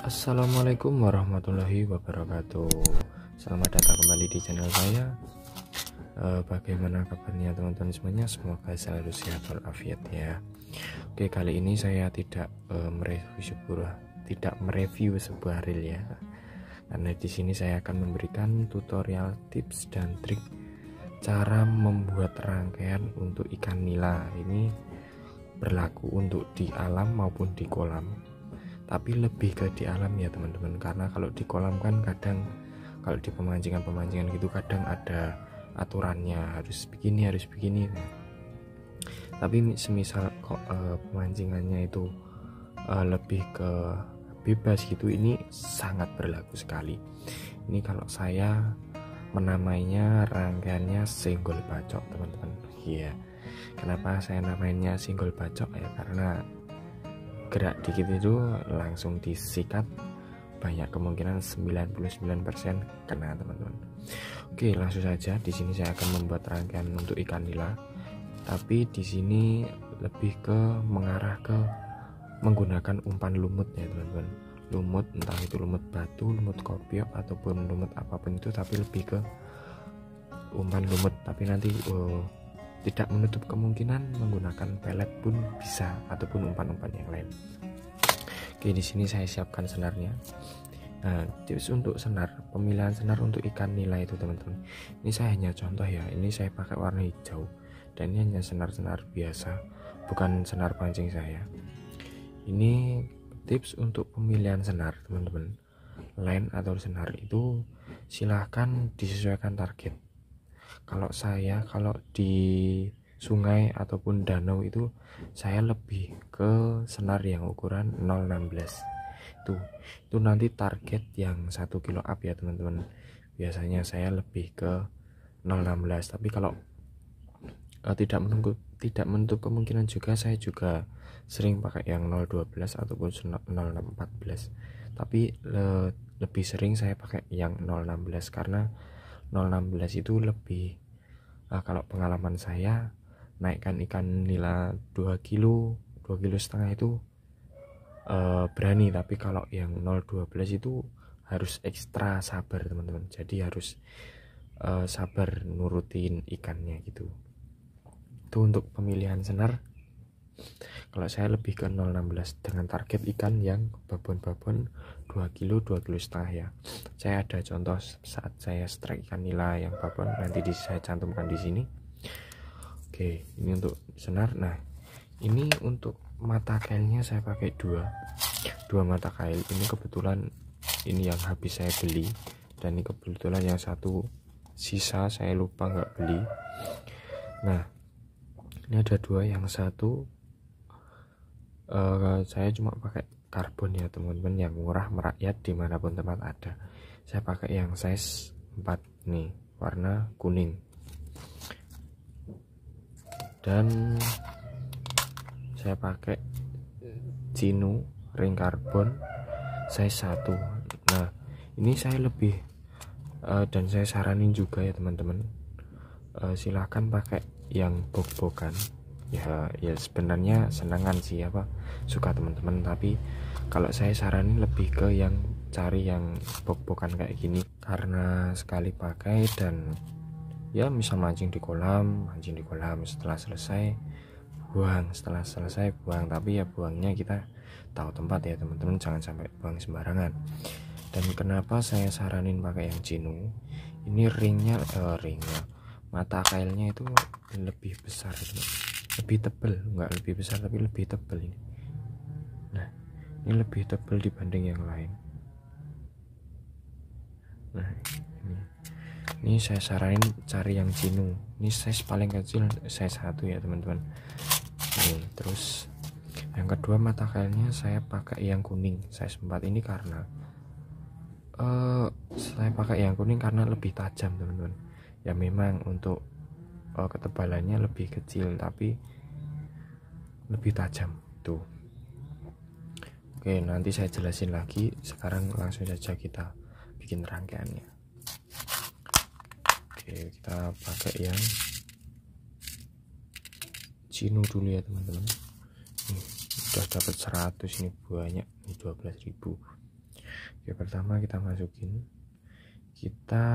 Assalamualaikum warahmatullahi wabarakatuh. Selamat datang kembali di channel saya. Bagaimana kabarnya teman-teman semuanya? Semoga selalu sehat walafiat ya. Oke, kali ini saya tidak mereview sebuah reel ya. Karena di sini saya akan memberikan tutorial tips dan trik cara membuat rangkaian untuk ikan nila. Ini berlaku untuk di alam maupun di kolam, tapi lebih ke di alam ya teman-teman, karena kalau di kolam kan kadang, kalau di pemancingan gitu kadang ada aturannya, harus begini nah, tapi semisal kok pemancingannya itu lebih ke bebas gitu, ini sangat berlaku sekali. Ini kalau saya menamainya rangkaiannya single bacok teman-teman. Iya, kenapa saya namainya single bacok ya, karena gerak dikit itu langsung disikat, banyak kemungkinan 99% kena teman-teman. Oke, langsung saja. Di sini saya akan membuat rangkaian untuk ikan nila, tapi di sini lebih ke mengarah ke menggunakan umpan lumut ya teman-teman. Lumut, entah itu lumut batu, lumut kopiok ataupun lumut apapun itu, tapi lebih ke umpan lumut. Tapi nanti tidak menutup kemungkinan menggunakan pelet pun bisa, ataupun umpan-umpan yang lain. Oke, di sini saya siapkan senarnya. Nah, tips untuk senar, pemilihan senar untuk ikan nila itu teman-teman, ini saya hanya contoh ya, ini saya pakai warna hijau, dan ini hanya senar-senar biasa, bukan senar pancing saya. Ini tips untuk pemilihan senar teman-teman. Line atau senar itu silahkan disesuaikan target. Kalau di sungai ataupun danau itu saya lebih ke senar yang ukuran 016. Itu nanti target yang 1 kilo up ya teman-teman. Biasanya saya lebih ke 016, tapi kalau tidak menutup kemungkinan juga, saya juga sering pakai yang 012 ataupun 014, tapi lebih sering saya pakai yang 016 karena 016 itu lebih kalau pengalaman saya naikkan ikan nila 2 kilo setengah itu berani, tapi kalau yang 012 itu harus ekstra sabar teman-teman, jadi harus sabar nurutin ikannya gitu. Itu untuk pemilihan senar. Kalau saya lebih ke 016 dengan target ikan yang babon 2 kilo setengah ya. Saya ada contoh saat saya strike ikan nila yang babon, nanti saya cantumkan di sini. Oke, ini untuk senar. Nah, ini untuk mata kailnya saya pakai dua mata kail. Ini kebetulan ini yang habis saya beli, dan ini kebetulan yang satu sisa saya lupa nggak beli. Nah, ini ada dua, yang satu saya cuma pakai karbon ya teman-teman, yang murah merakyat dimanapun tempat ada. Saya pakai yang size 4 nih, warna kuning, dan saya pakai Cinu ring karbon size 1. Nah, ini saya lebih dan saya saranin juga ya teman-teman, silahkan pakai yang bok-bokan ya sebenarnya senangan sih suka teman-teman, tapi kalau saya saranin lebih ke yang cari yang bok-bokan kayak gini, karena sekali pakai dan ya misal mancing di kolam, setelah selesai buang, tapi ya buangnya kita tahu tempat ya teman-teman, jangan sampai buang sembarangan. Dan kenapa saya saranin pakai yang Cinu, ini ringnya mata kailnya itu lebih besar, lebih tebal, enggak lebih besar tapi lebih tebal ini. Nah, ini lebih tebal dibanding yang lain. Nah, ini saya saranin cari yang Cinu. Ini size paling kecil, size 1 ya teman-teman. Nih, terus yang kedua mata kailnya saya pakai yang kuning size 4 ini, karena saya pakai yang kuning karena lebih tajam teman-teman. Ya memang untuk ketebalannya lebih kecil tapi lebih tajam tuh. Oke, nanti saya jelasin lagi. Sekarang langsung saja kita bikin rangkaiannya. Oke, kita pakai yang Cinu dulu ya teman-teman. Udah dapat 100 ini banyak, ini 12.000. Oke, pertama kita masukin, kita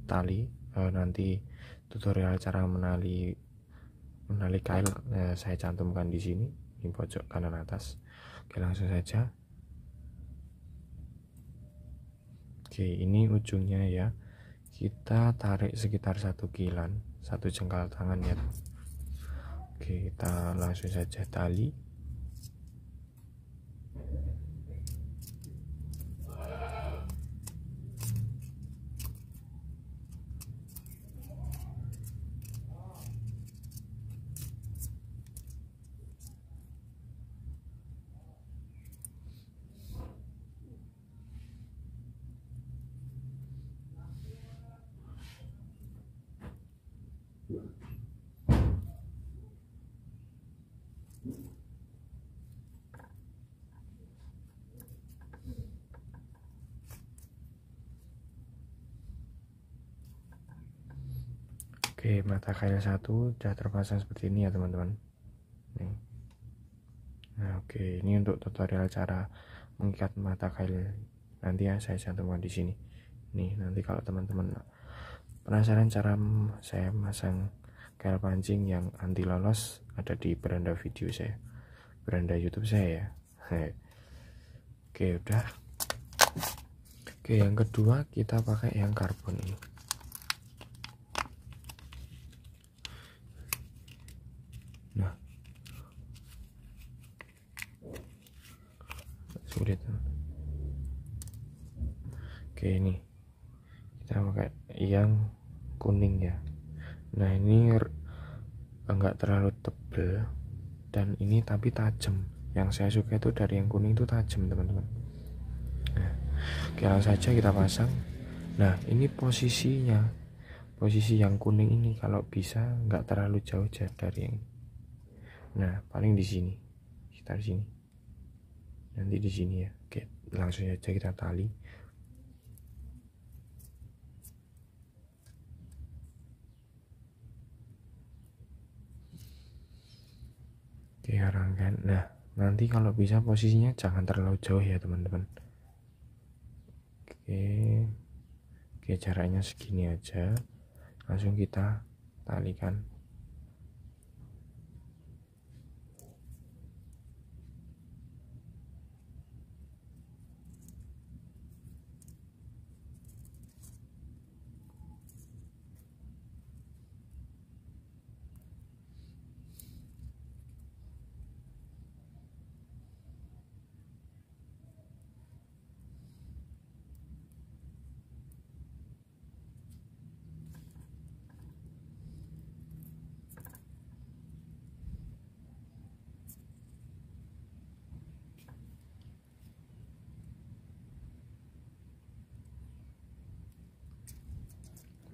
tali. Nanti tutorial cara menali kail saya cantumkan di sini, di pojok kanan atas. Oke, langsung saja. Oke, ini ujungnya ya, kita tarik sekitar 1 kilan, 1 jengkal tangan ya. Oke, kita langsung saja tali. Oke, mata kail 1 sudah terpasang seperti ini ya teman-teman. Nah, oke, ini untuk tutorial cara mengikat mata kail. Nanti ya saya cantumkan di sini. Nih, nanti kalau teman-teman penasaran cara saya masang kail pancing yang anti lolos, ada di beranda video saya, beranda YouTube saya ya. Oke, udah. Oke, yang kedua kita pakai yang karbon ini. Nah, sulit. Oke, ini kita pakai yang kuning ya. Nah, ini enggak terlalu tebal dan ini tapi tajam. Yang saya suka itu dari yang kuning itu tajam teman-teman. Nah, oke, langsung saja kita pasang. Nah, ini posisinya, posisi yang kuning ini kalau bisa enggak terlalu jauh dari yang. Nah, paling di sini, sekitar sini. Nanti di sini ya. Oke, langsung saja kita tali. Oke, rangkaian. Nah, nanti kalau bisa posisinya jangan terlalu jauh ya teman-teman. Oke, jaraknya segini aja. Langsung kita talikan.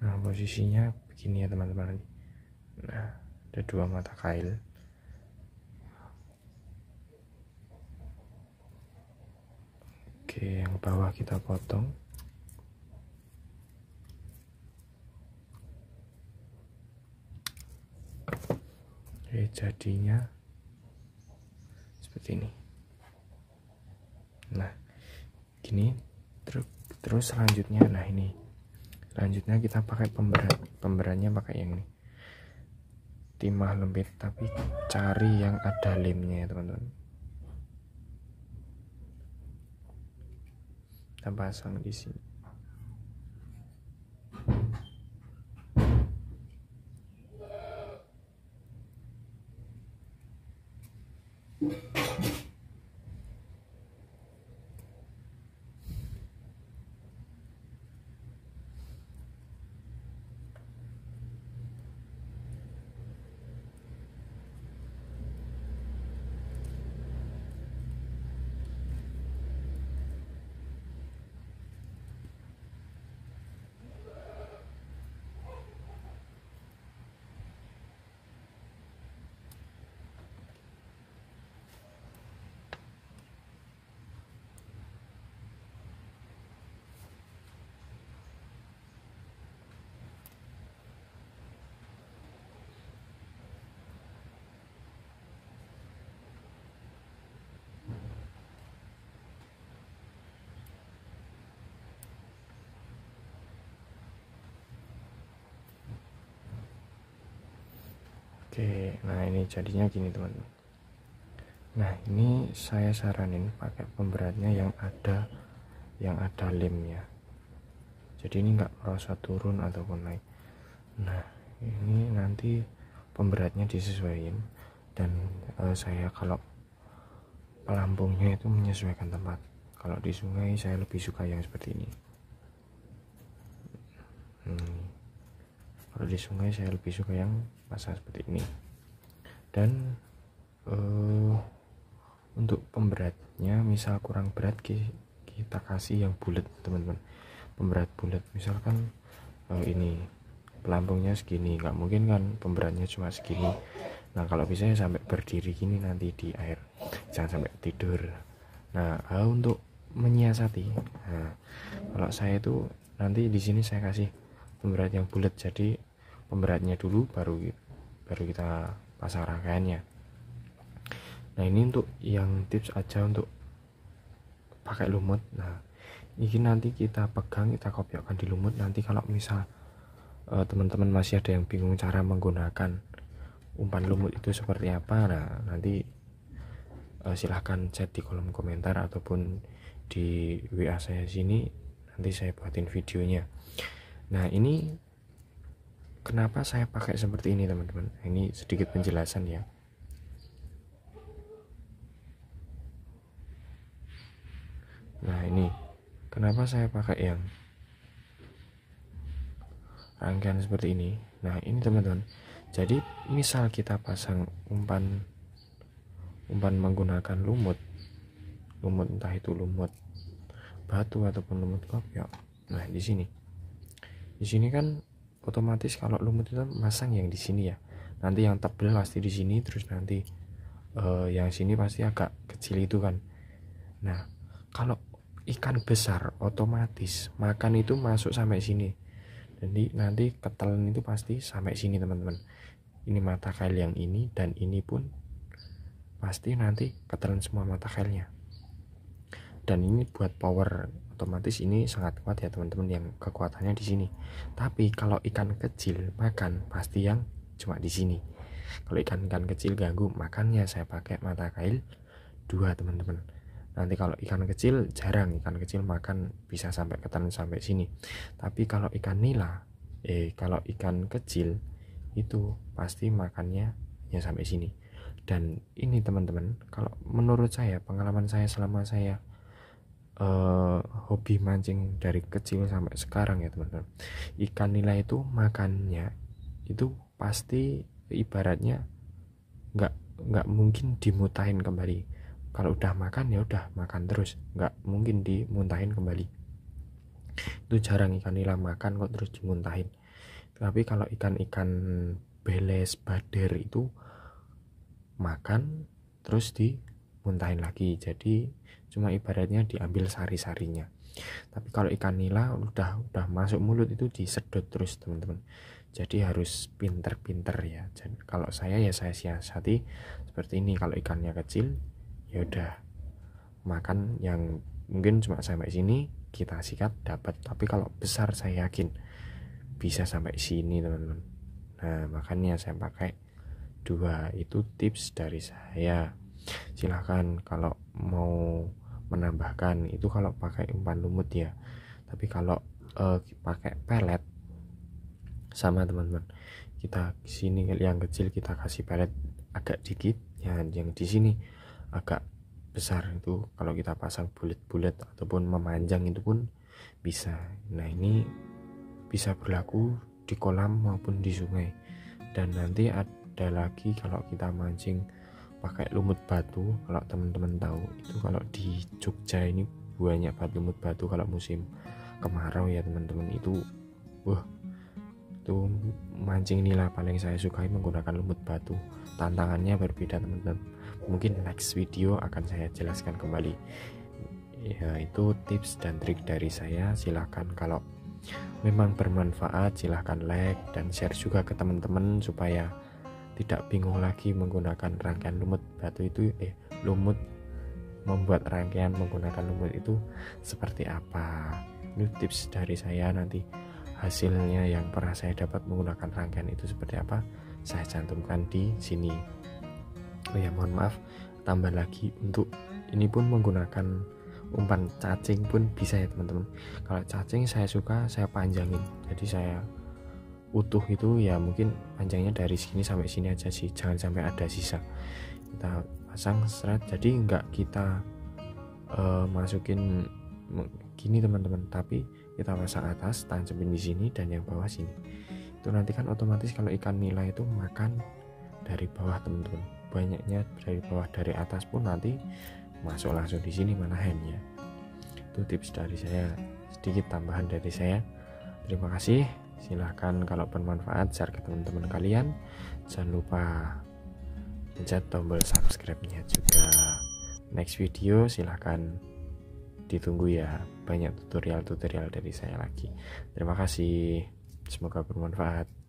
Nah, posisinya begini ya teman-teman. Nah, ada 2 mata kail. Oke, yang bawah kita potong. Oke, jadinya seperti ini. Nah, gini. Terus selanjutnya, nah ini. Selanjutnya kita pakai pemberatnya pakai yang ini. Timah lembut, tapi cari yang ada lemnya ya teman-teman. Kita pasang di sini. Oke, nah ini jadinya gini teman-teman. Nah ini saya saranin pakai pemberatnya yang ada lemnya, jadi ini nggak merasa turun ataupun naik. Nah ini nanti pemberatnya disesuaikan, dan saya kalau pelampungnya itu menyesuaikan tempat. Kalau di sungai saya lebih suka yang seperti ini. Kalau di sungai saya lebih suka yang pasang seperti ini. Dan untuk pemberatnya misal kurang berat kita kasih yang bulat teman-teman, pemberat bulat. Misalkan ini pelampungnya segini, nggak mungkin kan pemberatnya cuma segini. Nah kalau bisa ya sampai berdiri gini nanti di air, jangan sampai tidur. Nah untuk menyiasati, nah, kalau saya itu nanti di sini saya kasih pemberat yang bulat, jadi pemberatnya dulu baru kita pasang rangkaiannya. Nah ini untuk yang tips aja untuk pakai lumut. Nah ini nanti kita pegang, kita kopiokkan di lumut. Nanti kalau misal teman-teman masih ada yang bingung cara menggunakan umpan lumut itu seperti apa, nah nanti silahkan chat di kolom komentar ataupun di WA saya sini, nanti saya buatin videonya. Nah ini kenapa saya pakai seperti ini teman-teman, ini sedikit penjelasan ya. Nah ini kenapa saya pakai yang rangkaian seperti ini. Nah ini teman-teman, jadi misal kita pasang umpan menggunakan lumut entah itu lumut batu ataupun lumut kopiok. Nah di sini kan otomatis kalau lumut itu masang yang di sini ya, nanti yang tebal pasti di sini, terus nanti yang sini pasti agak kecil itu kan. Nah kalau ikan besar otomatis makan itu masuk sampai sini, jadi nanti ketelan itu pasti sampai sini teman-teman. Ini mata kail yang ini dan ini pun pasti nanti ketelan semua mata kailnya. Dan ini buat power, otomatis ini sangat kuat ya teman-teman, yang kekuatannya di sini. Tapi kalau ikan kecil makan pasti yang cuma di sini. Kalau ikan kecil ganggu makannya, saya pakai mata kail 2 teman-teman. Nanti kalau ikan kecil jarang, ikan kecil makan bisa sampai ketelan sampai sini. Tapi kalau ikan nila, kalau ikan kecil itu pasti makannya ya sampai sini. Dan ini teman-teman, kalau menurut saya, pengalaman saya selama saya hobi mancing dari kecil sampai sekarang ya teman-teman, ikan nila itu makannya itu pasti ibaratnya nggak mungkin dimutahin kembali. Kalau udah makan ya udah makan terus, nggak mungkin dimuntahin kembali. Itu jarang ikan nila makan kok terus dimuntahin. Tapi kalau ikan beles, bader itu makan terus dimuntahin lagi, jadi cuma ibaratnya diambil sari-sarinya. Tapi kalau ikan nila udah masuk mulut itu disedot terus teman-teman, jadi harus pinter-pinter ya. Jadi kalau saya siasati seperti ini. Kalau ikannya kecil ya udah makan yang mungkin cuma sampai sini, kita sikat dapat. Tapi kalau besar saya yakin bisa sampai sini teman-teman. Nah makanya saya pakai 2. Itu tips dari saya. Silahkan kalau mau menambahkan itu kalau pakai umpan lumut ya. Tapi kalau pakai pelet sama teman-teman, kita sini yang kecil kita kasih pelet agak dikit ya, yang di sini agak besar itu kalau kita pasang bulat-bulat ataupun memanjang itu pun bisa. Nah ini bisa berlaku di kolam maupun di sungai. Dan nanti ada lagi kalau kita mancing pakai lumut batu, kalau teman-teman tahu itu kalau di Jogja ini banyak banget lumut batu kalau musim kemarau ya teman-teman. Itu itu mancing nila paling saya sukai menggunakan lumut batu. Tantangannya berbeda teman-teman, mungkin next video akan saya jelaskan kembali ya. Itu tips dan trik dari saya. Silahkan kalau memang bermanfaat silahkan like dan share juga ke teman-teman supaya tidak bingung lagi menggunakan rangkaian lumut batu itu, lumut, membuat rangkaian menggunakan lumut itu seperti apa. Ini tips dari saya, nanti hasilnya yang pernah saya dapat menggunakan rangkaian itu seperti apa saya cantumkan di sini. Oh ya, mohon maaf, tambah lagi, untuk ini pun menggunakan umpan cacing pun bisa ya teman-teman. Kalau cacing saya suka saya panjangin, jadi saya utuh itu ya, mungkin panjangnya dari sini sampai sini aja sih, jangan sampai ada sisa. Kita pasang seret, jadi enggak kita masukin gini teman-teman, tapi kita pasang atas, tancapin di sini, dan yang bawah sini. Itu nanti kan otomatis kalau ikan nila itu makan dari bawah teman-teman, banyaknya dari bawah, dari atas pun nanti masuk langsung di sini, mana handnya. Itu tips dari saya, sedikit tambahan dari saya. Terima kasih, silahkan kalau bermanfaat share ke teman-teman kalian. Jangan lupa pencet tombol subscribe-nya juga. Next video silahkan ditunggu ya, banyak tutorial-tutorial dari saya lagi. Terima kasih, semoga bermanfaat.